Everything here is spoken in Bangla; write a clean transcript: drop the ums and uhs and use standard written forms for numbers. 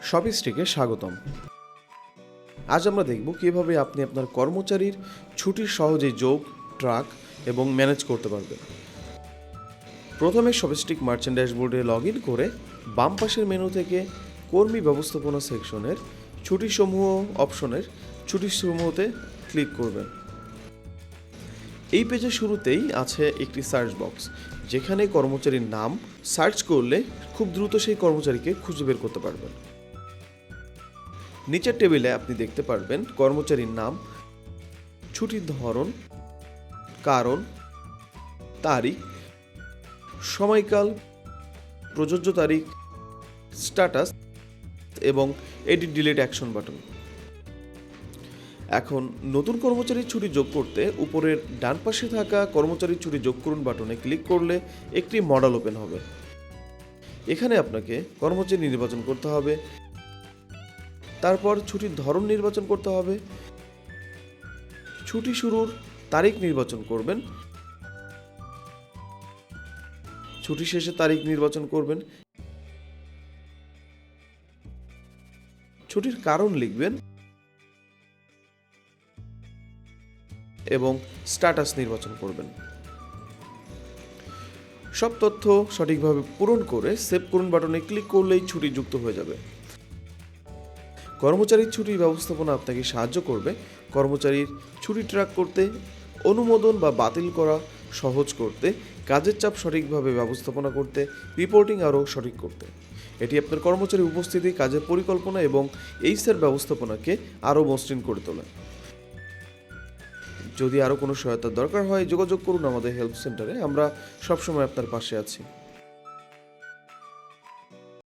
শপিস্টিকে স্বাগতম। আজ আমরা দেখব কিভাবে আপনি আপনার কর্মচারীর ছুটি সহজে যোগ, ট্র্যাক এবং ম্যানেজ করতে পারবেন। প্রথমে শপিস্টিক মার্চেন্ট ড্যাশবোর্ডে লগ ইন করে বাম পাশের মেনু থেকে কর্মী ব্যবস্থাপনা সেকশনের ছুটিসমূহ অপশনের ছুটিসমূহতে ক্লিক করবেন। এই পেজের শুরুতেই আছে একটি সার্চ বক্স, যেখানে কর্মচারীর নাম সার্চ করলে খুব দ্রুত সেই কর্মচারীকে খুঁজে বের করতে পারবেন। নিচের টেবিলে আপনি দেখতে পারবেন কর্মচারীর নাম, ছুটির ধরন, কারণ, তারিখ, সময়কাল, প্রযোজ্য তারিখ, স্ট্যাটাস এবং এডিট ডিলিট অ্যাকশন বাটন। এখন নতুন কর্মচারীর ছুটি যোগ করতে উপরের ডান পাশে থাকা কর্মচারীর ছুটি যোগ করুন বাটনে ক্লিক করলে একটি মডেল ওপেন হবে। এখানে আপনাকে কর্মচারী নির্বাচন করতে হবে, তারপর ছুটির ধরন নির্বাচন করতে হবে, ছুটি শুরুর তারিখ নির্বাচন করবেন, ছুটি শেষে তারিখ নির্বাচন করবেন, ছুটির কারণ লিখবেন এবং স্ট্যাটাস নির্বাচন করবেন। সব তথ্য সঠিকভাবে পূরণ করে সেভ করুন বাটনে ক্লিক করলেই ছুটি যুক্ত হয়ে যাবে। কর্মচারীর ছুটি ব্যবস্থাপনা আপনাকে সাহায্য করবে কর্মচারীর ছুটি ট্র্যাক করতে, অনুমোদন বা বাতিল করা সহজ করতে, কাজের চাপ সঠিকভাবে ব্যবস্থাপনা করতে, রিপোর্টিং আরও সঠিক করতে। এটি আপনার কর্মচারী উপস্থিতি, কাজের পরিকল্পনা এবং এইচআর ব্যবস্থাপনাকে আরও মসৃণ করে তোলে। যদি আরও কোনো সহায়তার দরকার হয় যোগাযোগ করুন আমাদের হেল্প সেন্টারে, আমরা সবসময় আপনার পাশে আছি।